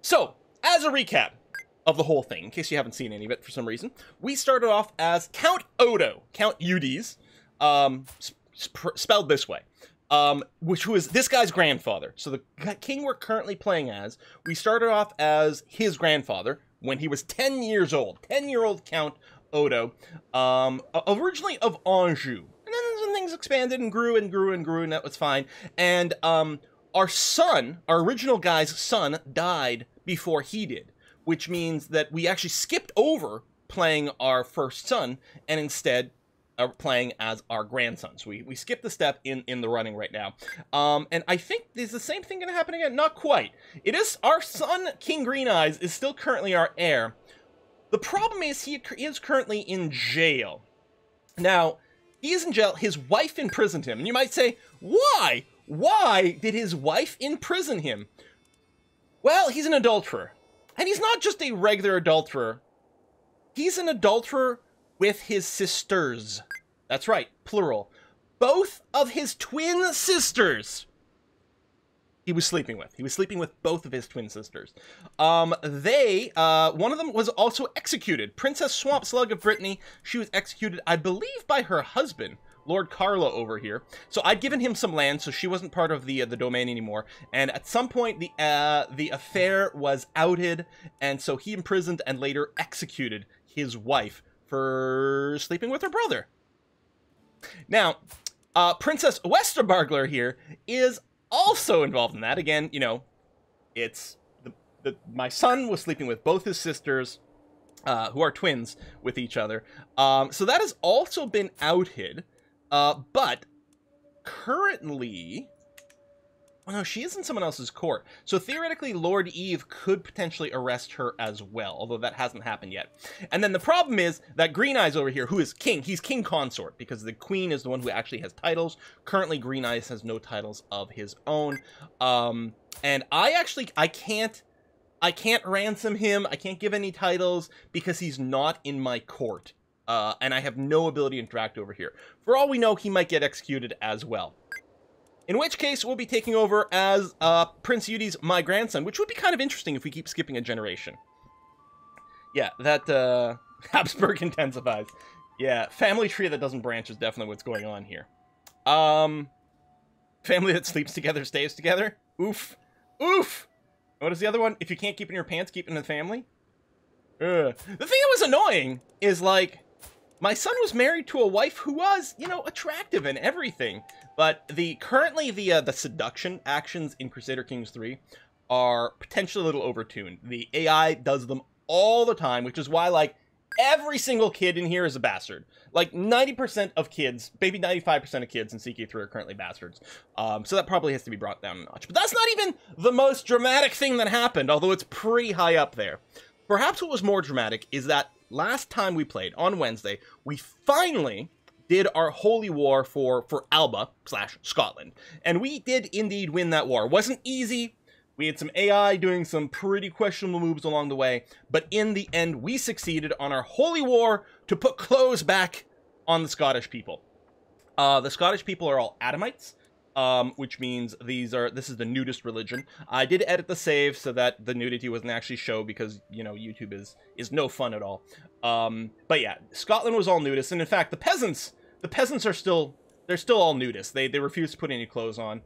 So, as a recap of the whole thing, in case you haven't seen any of it for some reason, we started off as Count Odo, Count Eudes, spelled this way, which was this guy's grandfather. So the king we're currently playing as, we started off as his grandfather when he was 10 years old, 10-year-old Count Odo, originally of Anjou. And then things expanded and grew and grew and grew, and that was fine. And our son, our original guy's son, died before he did, which means that we actually skipped over playing our first son and instead are playing as our grandson. So we skipped the step in the running right now. And I think is the same thing going to happen again? Not quite. It is our son, King Green Eyes, is still currently our heir. The problem is he is currently in jail. Now, he is in jail. His wife imprisoned him. And you might say, why? Why did his wife imprison him? Well, he's an adulterer. And he's not just a regular adulterer. He's an adulterer with his sisters. That's right, plural. Both of his twin sisters he was sleeping with. He was sleeping with both of his twin sisters. One of them was also executed. Princess Swamp Slug of Brittany. She was executed, I believe, by her husband, Lord Carlo over here. So I'd given him some land, so she wasn't part of the domain anymore. And at some point, the affair was outed, and so he imprisoned and later executed his wife for sleeping with her brother. Now, Princess Westerbargler here is also involved in that. Again, you know, it's my son was sleeping with both his sisters, who are twins with each other. So that has also been outed. But currently, oh no, she is in someone else's court. So theoretically, Lord Eve could potentially arrest her as well, although that hasn't happened yet. And then the problem is that Green Eyes over here, who is king, he's king consort, because the queen is the one who actually has titles. Currently, Green Eyes has no titles of his own. And I can't ransom him. I can't give any titles because he's not in my court. And I have no ability to interact over here. For all we know, he might get executed as well. In which case, we'll be taking over as Prince Eudes, my grandson, which would be kind of interesting if we keep skipping a generation. Yeah, that Habsburg intensifies. Yeah, family tree that doesn't branch is definitely what's going on here. Family that sleeps together stays together. Oof. Oof! What is the other one? If you can't keep it in your pants, keep it in the family. The thing that was annoying is, like, my son was married to a wife who was, you know, attractive and everything. But currently the seduction actions in Crusader Kings 3 are potentially a little overtuned. The AI does them all the time, which is why, like, every single kid in here is a bastard. Like, 90% of kids, maybe 95% of kids in CK3 are currently bastards. So that probably has to be brought down a notch. But that's not even the most dramatic thing that happened, although it's pretty high up there. Perhaps what was more dramatic is that last time we played, on Wednesday, we finally did our holy war for Alba/Scotland. And we did indeed win that war. It wasn't easy. We had some AI doing some pretty questionable moves along the way. But in the end, we succeeded on our holy war to put clothes back on the Scottish people. The Scottish people are all Adamites. Which means this is the nudist religion. I did edit the save so that the nudity wasn't actually shown because, you know, YouTube is no fun at all. But yeah, Scotland was all nudist, and in fact, the peasants are still all nudist. They refuse to put any clothes on.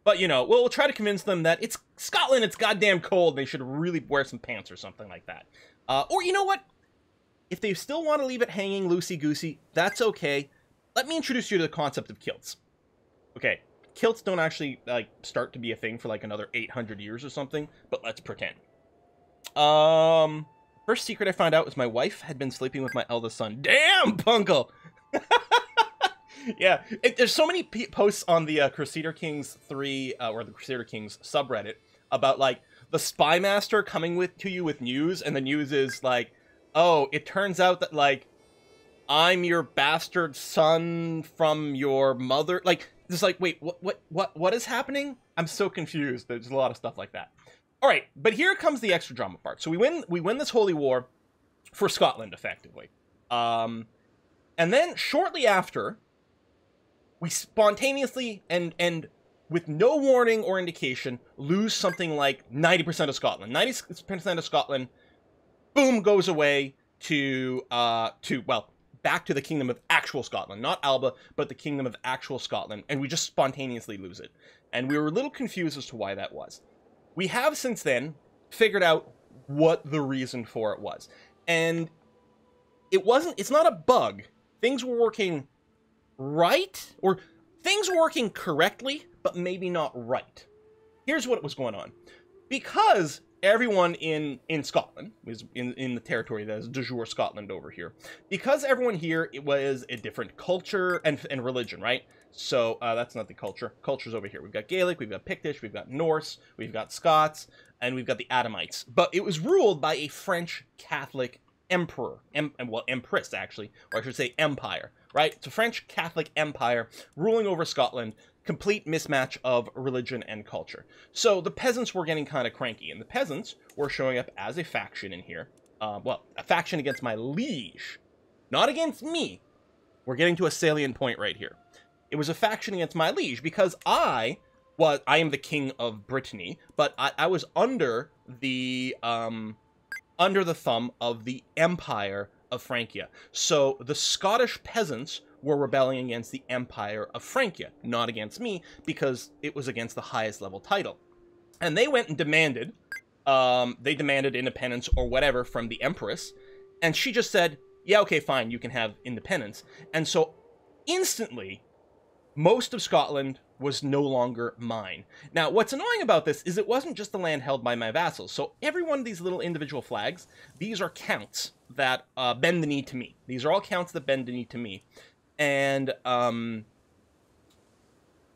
But you know, we'll try to convince them that it's Scotland, it's goddamn cold, they should really wear some pants or something like that. Or you know what? If they still want to leave it hanging loosey-goosey, that's okay. Let me introduce you to the concept of kilts. Okay, kilts don't actually, like, start to be a thing for, like, another 800 years or something, but let's pretend. First secret I found out was my wife had been sleeping with my eldest son. Damn, Punkle! Yeah, there's so many posts on the Crusader Kings 3, or the Crusader Kings subreddit, about, like, the spy master coming to you with news, and the news is, like, oh, it turns out that, like, I'm your bastard son from your mother. Like, it's like, wait, what is happening? I'm so confused. There's a lot of stuff like that. All right, but here comes the extra drama part. So we win this holy war for Scotland, effectively. And then shortly after, we spontaneously and with no warning or indication, lose something like 90% of Scotland. 90% of Scotland, boom, goes away to well, back to the Kingdom of actual Scotland. Not Alba, but the Kingdom of actual Scotland. And we just spontaneously lose it. And we were a little confused as to why that was. We have since then figured out what the reason for it was. And it's not a bug. Things were working right, or things were working correctly, but maybe not right. Here's what was going on. Because everyone in Scotland was in the territory that is de jure Scotland over here, because everyone here, it was a different culture and religion, right? So that's not the culture. Culture's over here. We've got Gaelic, we've got Pictish, we've got Norse, we've got Scots, and we've got the Adamites. But it was ruled by a French Catholic emperor, well, empress actually, or I should say empire, right? It's a French Catholic empire ruling over Scotland. Complete mismatch of religion and culture. So the peasants were getting kind of cranky, and the peasants were showing up as a faction in here. Well, a faction against my liege, not against me. We're getting to a salient point right here. It was a faction against my liege because I am the king of Brittany, but I was under the thumb of the Empire of Francia. So the Scottish peasants were rebelling against the Empire of Francia, not against me, because it was against the highest level title. And they went and demanded independence or whatever from the Empress, and she just said, yeah, okay, fine, you can have independence. And so instantly, most of Scotland was no longer mine. Now, what's annoying about this is it wasn't just the land held by my vassals. So every one of these little individual flags, these are counts that bend the knee to me. These are all counts that bend the knee to me. And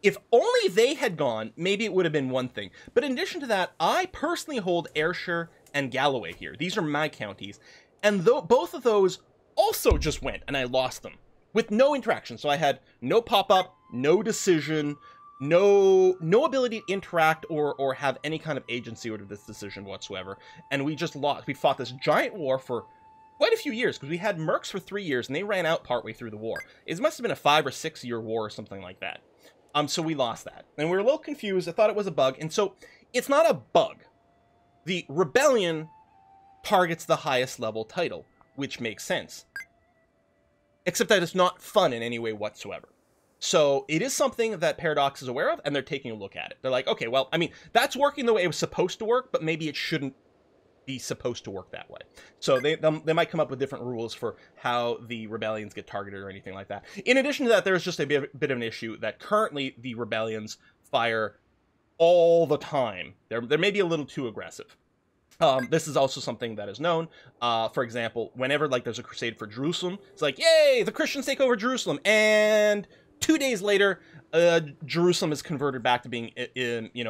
if only they had gone, maybe it would have been one thing. But in addition to that, I personally hold Ayrshire and Galloway here. These are my counties. And both of those also just went, and I lost them with no interaction. So I had no pop-up, no decision, no ability to interact or have any kind of agency over this decision whatsoever. And we just lost. We fought this giant war for quite a few years, because we had mercs for 3 years, and they ran out partway through the war. It must have been a 5 or 6 year war or something like that. So we lost that. And we were a little confused. I thought it was a bug. And so it's not a bug. The rebellion targets the highest level title, which makes sense. Except that it's not fun in any way whatsoever. So it is something that Paradox is aware of, and they're taking a look at it. They're like, okay, well, I mean, that's working the way it was supposed to work, but maybe it shouldn't be supposed to work that way. So they might come up with different rules for how the rebellions get targeted or anything like that. In addition to that, there's just a bit of an issue that currently the rebellions fire all the time. They're maybe a little too aggressive. This is also something that is known. For example, whenever like there's a crusade for Jerusalem, it's like, yay, the Christians take over Jerusalem, and 2 days later, Jerusalem is converted back to being,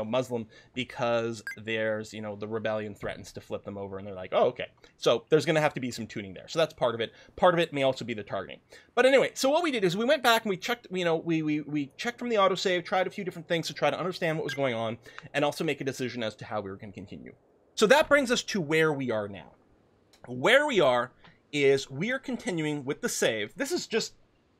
Muslim, because there's, the rebellion threatens to flip them over, and they're like, oh, okay. So there's going to have to be some tuning there. So that's part of it. Part of it may also be the targeting. But anyway, so what we did is we went back and we checked, we checked from the autosave, tried a few different things to try to understand what was going on, and also make a decision as to how we were going to continue. So that brings us to where we are now. Where we are is we are continuing with the save. This is just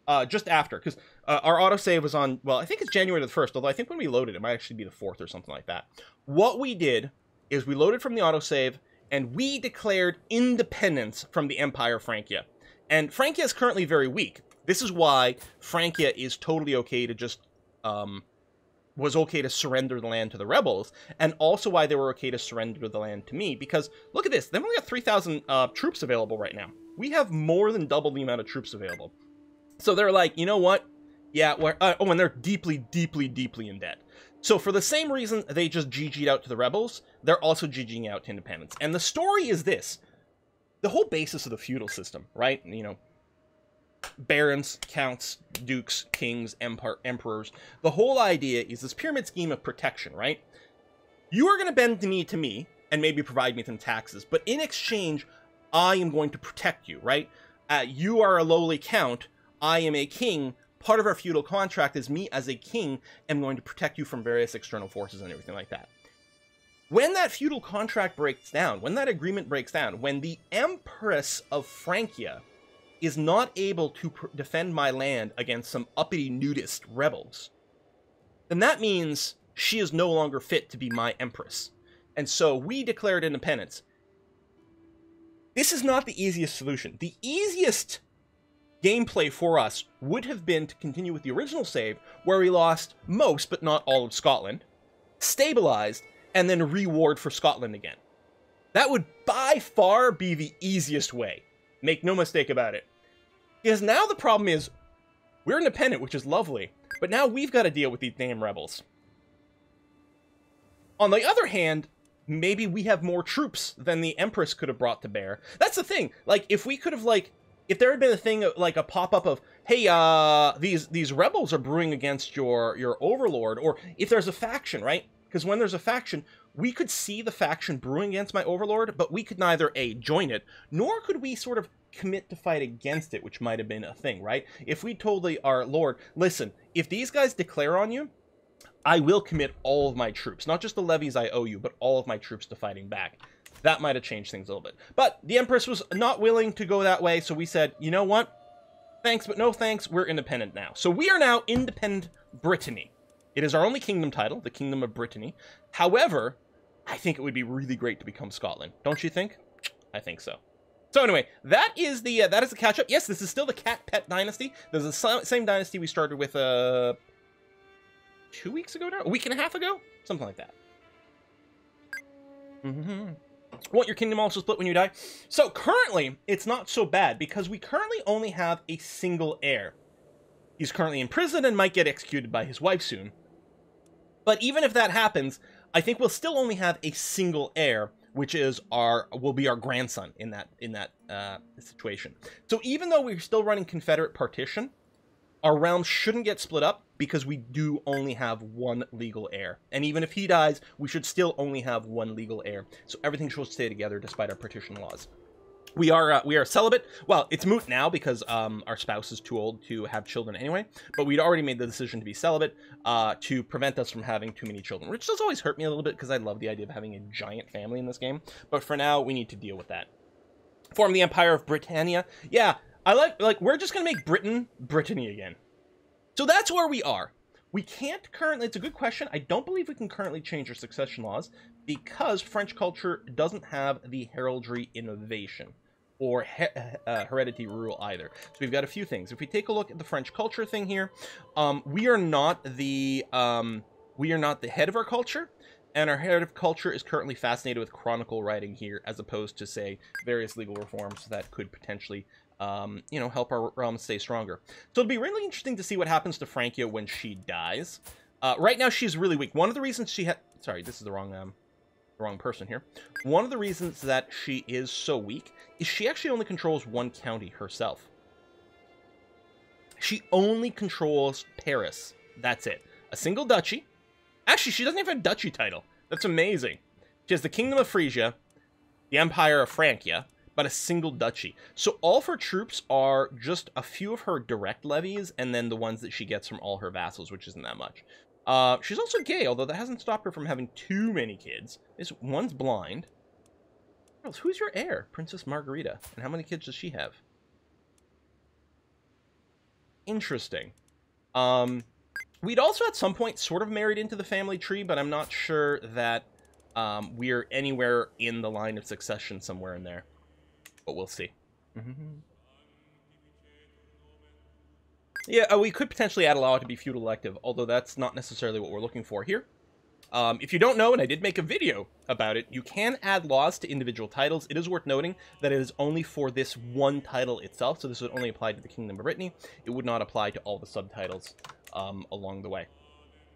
after, because our autosave was on, well, I think it's January the 1st, although I think when we loaded, it might actually be the 4th or something like that. What we did is we loaded from the autosave, and we declared independence from the Empire of Francia. And Francia is currently very weak. This is why Francia is totally okay to just, was okay to surrender the land to the rebels, and also why they were okay to surrender the land to me, because look at this, they've only got 3,000 troops available right now. We have more than double the amount of troops available. So they're like, you know what? Yeah, and they're deeply, deeply, deeply in debt. So for the same reason they just GG'd out to the rebels, they're also GG'ing out to independence. And the story is this. The whole basis of the feudal system, right? Barons, counts, dukes, kings, emperors. The whole idea is this pyramid scheme of protection, right? You are going to bend the knee to me and maybe provide me some taxes, but in exchange, I am going to protect you, right? You are a lowly count. I am a king. Part of our feudal contract is me as a king am going to protect you from various external forces and everything like that. When that feudal contract breaks down, when that agreement breaks down, when the Empress of Francia is not able to defend my land against some uppity nudist rebels, then that means she is no longer fit to be my empress. And so we declared independence. This is not the easiest solution. The easiest gameplay for us would have been to continue with the original save, where we lost most, but not all of Scotland, stabilized, and then reward for Scotland again. That would by far be the easiest way. Make no mistake about it. Because now the problem is, we're independent, which is lovely, but now we've got to deal with these damn rebels. On the other hand, maybe we have more troops than the Empress could have brought to bear. That's the thing. Like, if we could have, like, if there had been a thing, like a pop-up of, hey, these rebels are brewing against your overlord, or if there's a faction, right? Because when there's a faction, we could see the faction brewing against my overlord, but we could neither, A, join it, nor could we sort of commit to fight against it, which might have been a thing, right? If we told our lord, listen, if these guys declare on you, I will commit all of my troops, not just the levies I owe you, but all of my troops to fighting back. That might have changed things a little bit. But the Empress was not willing to go that way, so we said, you know what? Thanks, but no thanks, we're independent now. So we are now independent Brittany. It is our only kingdom title, the Kingdom of Brittany. However, I think it would be really great to become Scotland. Don't you think? I think so. So anyway, that is the catch-up. Yes, this is still the Cat Pet Dynasty. This is the same dynasty we started with 2 weeks ago now? A week and a half ago? Something like that. Want your kingdom also split when you die? So currently, it's not so bad because we currently only have a single heir. He's currently in prison and might get executed by his wife soon. But even if that happens, I think we'll still only have a single heir, which is will be our grandson in that situation. So even though we're still running Confederate partition, our realm shouldn't get split up because we do only have one legal heir. And even if he dies, we should still only have one legal heir. So everything should stay together despite our partition laws. We are celibate. Well, it's moot now because our spouse is too old to have children anyway. But we'd already made the decision to be celibate to prevent us from having too many children, which does always hurt me a little bit because I love the idea of having a giant family in this game. But for now, we need to deal with that. Form the Empire of Britannia. Yeah, I like we're just gonna make Britain Brittany again. So that's where we are. We can't currently, it's a good question. I don't believe we can currently change our succession laws because French culture doesn't have the heraldry innovation or heredity rule either. So we've got a few things. If we take a look at the French culture thing here, we are not the head of our culture, and our head of culture is currently fascinated with chronicle writing here, as opposed to, say, various legal reforms that could potentially help our realm stay stronger. So it'll be really interesting to see what happens to Francia when she dies. Right now, she's really weak. One of the reasons she had... Sorry, this is the wrong person here. One of the reasons that she is so weak is she actually only controls one county herself. She only controls Paris. That's it. A single duchy. Actually, she doesn't even have a duchy title. That's amazing. She has the Kingdom of Frisia, the Empire of Francia, but a single duchy. So all of her troops are just a few of her direct levies, and then the ones that she gets from all her vassals, which isn't that much. She's also gay, although that hasn't stopped her from having too many kids. One's blind. Who's your heir? Princess Margarita. And how many kids does she have? Interesting. We'd also at some point sort of married into the family tree, but I'm not sure that we're anywhere in the line of succession somewhere in there. But we'll see. Yeah, we could potentially allow it to be feudal elective, although that's not necessarily what we're looking for here. If you don't know, and I did make a video about it, you can add laws to individual titles. It is worth noting that it is only for this one title itself, so this would only apply to the Kingdom of Brittany. It would not apply to all the subtitles along the way.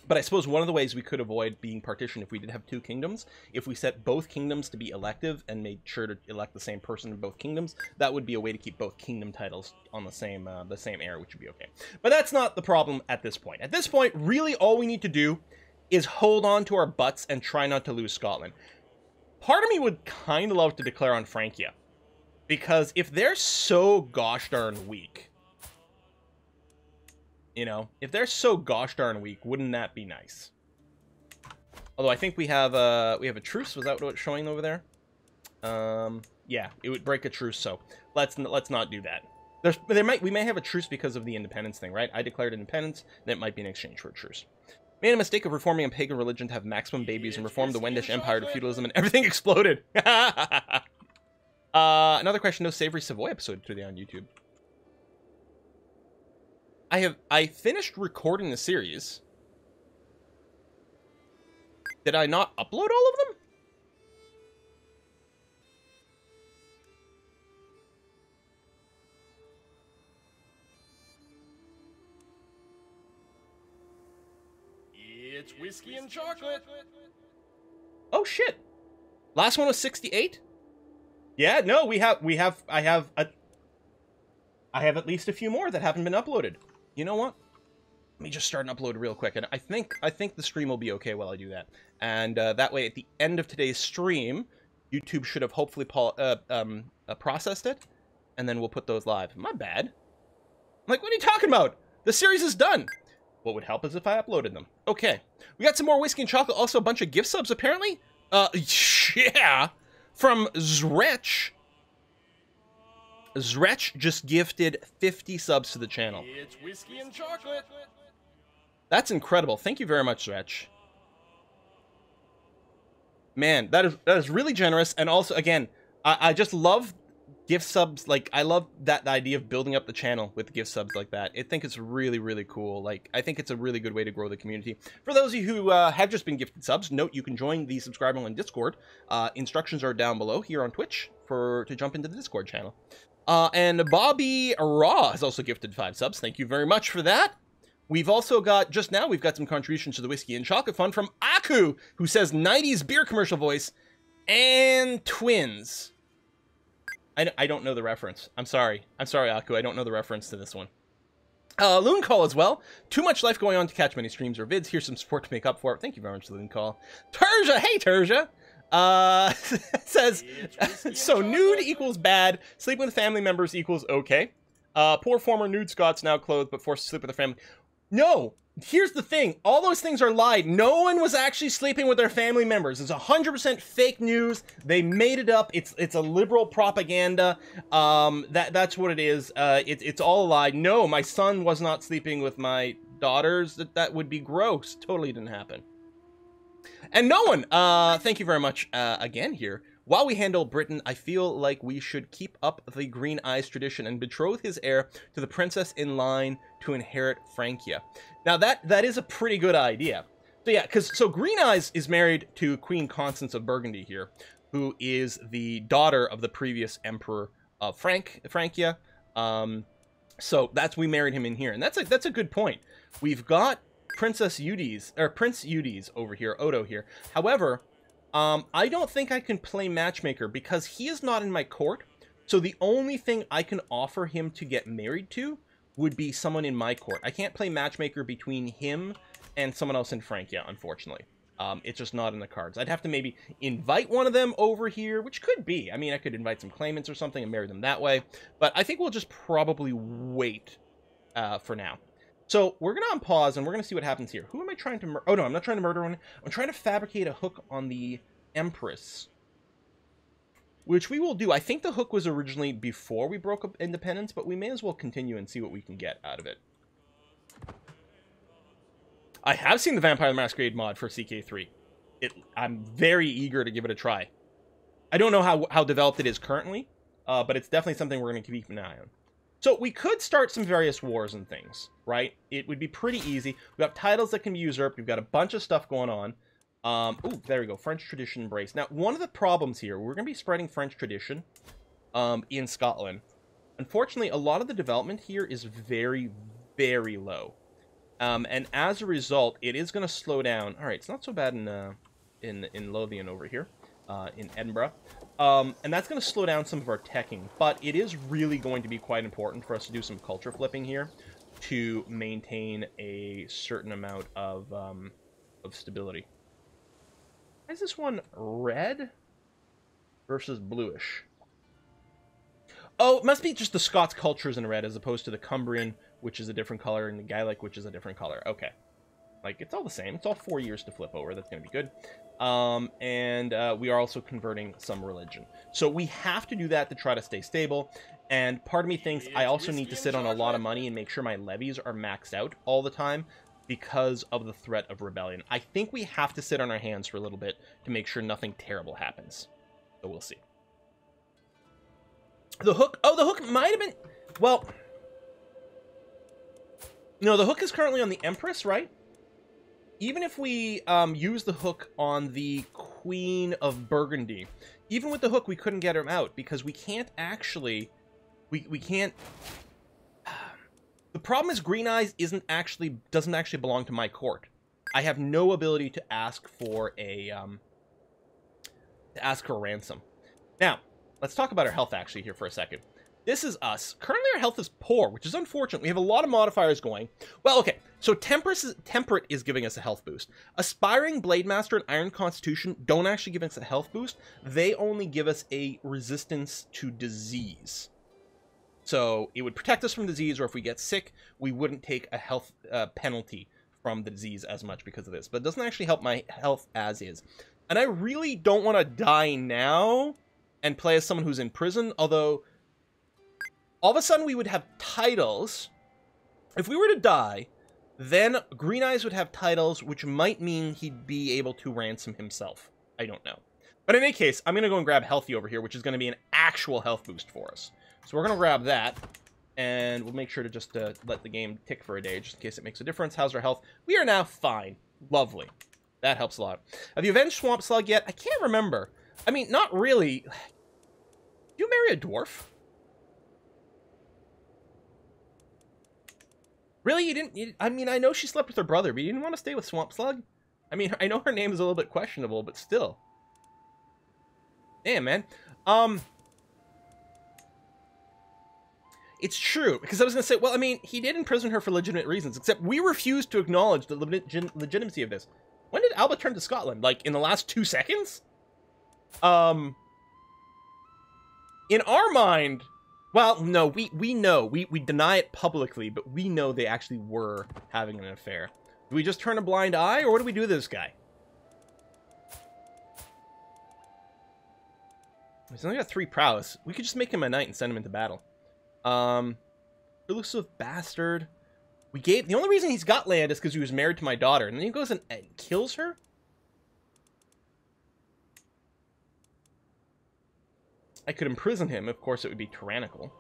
But I suppose one of the ways we could avoid being partitioned if we did have two kingdoms, if we set both kingdoms to be elective and made sure to elect the same person in both kingdoms, that would be a way to keep both kingdom titles on the same heir, which would be okay. But that's not the problem at this point. At this point, really all we need to do is hold on to our butts and try not to lose Scotland. Part of me would kind of love to declare on Francia, because if they're so gosh darn weak, if they're so gosh darn weak, wouldn't that be nice? Although I think we have a truce. Was that what it's showing over there? Yeah, it would break a truce. So let's not do that. We may have a truce because of the independence thing, right? I declared independence, and it might be in exchange for a truce. Made a mistake of reforming a pagan religion to have maximum babies and reformed the Wendish Empire to feudalism and everything exploded. Another question, no Savory Savoy episode today on YouTube. I finished recording the series. Did I not upload all of them? It's whiskey and chocolate. Oh shit. Last one was 68? Yeah, no, I have at least a few more that haven't been uploaded. You know what? Let me just start an upload real quick, and I think the stream will be okay while I do that. And that way, at the end of today's stream, YouTube should have hopefully processed it, and then we'll put those live. My bad. I'm like, what are you talking about? The series is done. What would help is if I uploaded them. Okay, we got some more whiskey and chocolate. Also, a bunch of gift subs apparently. Yeah, from Zretch. Zretch just gifted 50 subs to the channel. It's whiskey and chocolate. That's incredible. Thank you very much, Zretch. Man, that is really generous. And also, again, I just love gift subs. Like, I love the idea of building up the channel with gift subs like that. I think it's really, really cool. Like, I think it's a really good way to grow the community. For those of you who have just been gifted subs, note you can join the subscriber on Discord. Instructions are down below here on Twitch to jump into the Discord channel. And Bobby Raw has also gifted 5 subs. Thank you very much for that. We've also got, just now, we've got some contributions to the Whiskey and Chocolate Fund from Aku, who says 90s beer commercial voice and twins. I don't know the reference. I'm sorry. I'm sorry, Aku. I don't know the reference to this one. Loon Call as well. Too much life going on to catch many streams or vids. Here's some support to make up for it. Thank you very much, Loon Call. Terja, hey Terja. Says, so nude equals bad, sleeping with family members equals okay. Poor former nude Scots now clothed but forced to sleep with their family. No, here's the thing. All those things are lied. No one was actually sleeping with their family members. It's 100% fake news. They made it up. It's a liberal propaganda. That's what it is. It's all a lie. No, my son was not sleeping with my daughters. That would be gross. Totally didn't happen. And no one, thank you very much again here. While we handle Britain, I feel like we should keep up the Green Eyes tradition and betroth his heir to the princess in line to inherit Francia. Now that is a pretty good idea. So yeah, so Green Eyes is married to Queen Constance of Burgundy here, who is the daughter of the previous emperor of Francia. So we married him in here, and that's a good point. We've got Prince Eudes over here, Odo here. However, I don't think I can play matchmaker because he is not in my court. So the only thing I can offer him to get married to would be someone in my court. I can't play matchmaker between him and someone else in Francia, unfortunately. It's just not in the cards. I'd have to maybe invite one of them over here, which could be. I mean, I could invite some claimants or something and marry them that way. But I think we'll just probably wait for now. So we're going to unpause, and we're going to see what happens here. Who am I trying to murder? Oh, no, I'm not trying to murder one. I'm trying to fabricate a hook on the Empress, which we will do. I think the hook was originally before we broke up independence, but we may as well continue and see what we can get out of it. I have seen the Vampire the Masquerade mod for CK3. I'm very eager to give it a try. I don't know how developed it is currently, but it's definitely something we're going to keep an eye on. So we could start some various wars and things, right? It would be pretty easy. We've got titles that can be usurped. We've got a bunch of stuff going on. Ooh, there we go. French tradition embrace. Now, one of the problems here, we're going to be spreading French tradition in Scotland. Unfortunately, a lot of the development here is very, very low. And as a result, it is going to slow down. All right, it's not so bad in Lothian over here, in Edinburgh. And that's going to slow down some of our teching, but it is really going to be quite important for us to do some culture flipping here to maintain a certain amount of stability. Why is this one red versus bluish? Oh, it must be just the Scots cultures in red as opposed to the Cumbrian, which is a different color, and the Gaelic, which is a different color. Okay. Like, it's all the same. It's all 4 years to flip over. That's going to be good. We are also converting some religion. So we have to do that to try to stay stable. And part of me thinks I also need to sit on a lot of money and make sure my levies are maxed out all the time, because of the threat of rebellion. I think we have to sit on our hands for a little bit to make sure nothing terrible happens. So we'll see. The hook... Oh, the hook might have been... Well... No, the hook is currently on the Empress, right? Even if we use the hook on the Queen of Burgundy, even with the hook, we couldn't get him out because we can't actually... We can't... The problem is Green Eyes doesn't actually belong to my court. I have no ability to ask for a ransom. Now, let's talk about our health actually here for a second. This is us. Currently, our health is poor, which is unfortunate. We have a lot of modifiers going. Well, okay. So Temperate is giving us a health boost. Aspiring Blademaster and Iron Constitution don't actually give us a health boost. They only give us a resistance to disease. So it would protect us from disease, or if we get sick, we wouldn't take a health penalty from the disease as much because of this. But it doesn't actually help my health as is. And I really don't want to die now and play as someone who's in prison, although... All of a sudden, we would have titles. If we were to die, then Green Eyes would have titles, which might mean he'd be able to ransom himself. I don't know. But in any case, I'm going to go and grab Healthy over here, which is going to be an actual health boost for us. So we're going to grab that, and we'll make sure to just let the game tick for a day, just in case it makes a difference. How's our health? We are now fine. Lovely. That helps a lot. Have you avenged Swamp Slug yet? I can't remember. I mean, not really. Did you marry a dwarf? Really? You didn't... I mean, I know she slept with her brother, but you didn't want to stay with Swamp Slug? I mean, I know her name is a little bit questionable, but still. Damn, man. It's true, because I was going to say, well, I mean, he did imprison her for legitimate reasons, except we refused to acknowledge the legitimacy of this. When did Alba turn to Scotland? Like, in the last 2 seconds? In our mind... Well, no, we know. We deny it publicly, but we know they actually were having an affair. Do we just turn a blind eye, or what do we do to this guy? He's only got 3 prowess. We could just make him a knight and send him into battle. Elusive bastard. The only reason he's got land is because he was married to my daughter, and then he goes and kills her? I could imprison him. Of course, it would be tyrannical.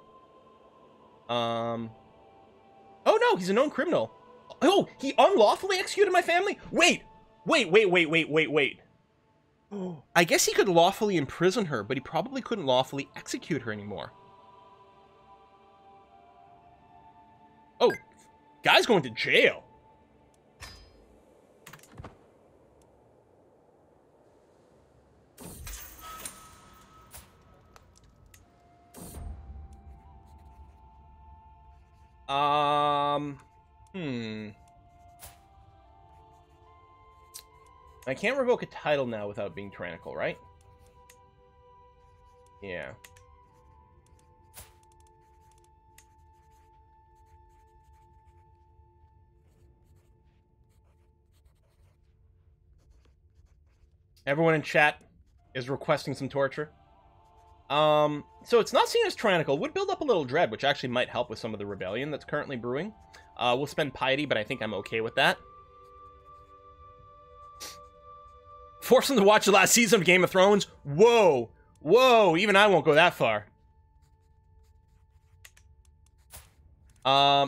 Oh, no, he's a known criminal. Oh, he unlawfully executed my family? Wait. I guess he could lawfully imprison her, but he probably couldn't lawfully execute her anymore. Oh, guy's going to jail. I can't revoke a title now without being tyrannical, right? Yeah. Everyone in chat is requesting some torture. So it's not seen as tyrannical. Would build up a little dread, which actually might help with some of the rebellion that's currently brewing. We'll spend piety, but I think I'm okay with that. Force them to watch the last season of Game of Thrones? Whoa! Whoa! Even I won't go that far.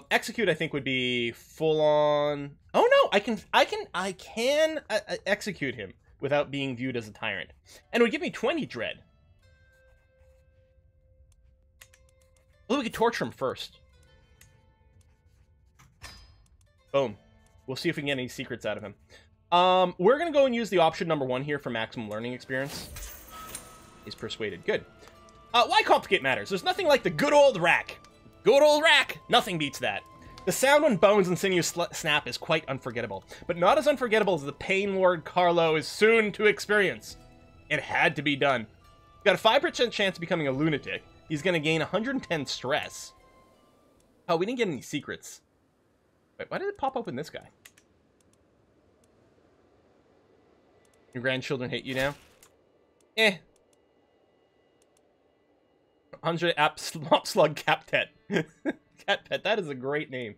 Execute, I think, would be full on... Oh no! I can execute him without being viewed as a tyrant. And it would give me 20 dread. Well, we could torture him first. Boom. We'll see if we can get any secrets out of him. We're going to go and use the option number 1 here for maximum learning experience. He's persuaded. Good. Why complicate matters? There's nothing like the good old rack. Good old rack! Nothing beats that. The sound when bones and sinews snap is quite unforgettable, but not as unforgettable as the pain Lord Carlo is soon to experience. It had to be done. Got a 5% chance of becoming a lunatic. He's going to gain 110 stress. Oh, we didn't get any secrets. Wait, why did it pop up in this guy? Your grandchildren hate you now? Eh. 100 app slug cat pet. Cat pet, that is a great name.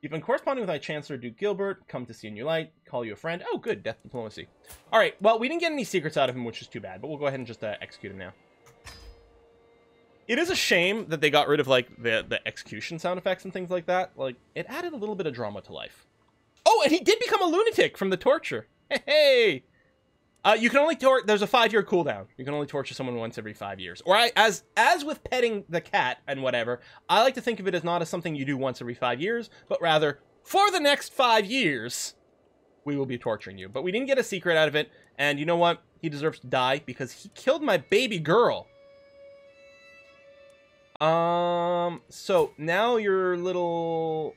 You've been corresponding with High Chancellor Duke Gilbert. Come to see a new light. Call you a friend. Oh, good. Death diplomacy. All right. Well, we didn't get any secrets out of him, which is too bad. But we'll go ahead and just execute him now. It is a shame that they got rid of, like, the execution sound effects and things like that. Like, it added a little bit of drama to life. Oh, and he did become a lunatic from the torture. Hey! You can only there's a 5-year cooldown. You can only torture someone once every 5 years. Or as with petting the cat and whatever, I like to think of it as not as something you do once every 5 years, but rather, for the next 5 years, we will be torturing you. But we didn't get a secret out of it, and you know what? He deserves to die because he killed my baby girl. So now your little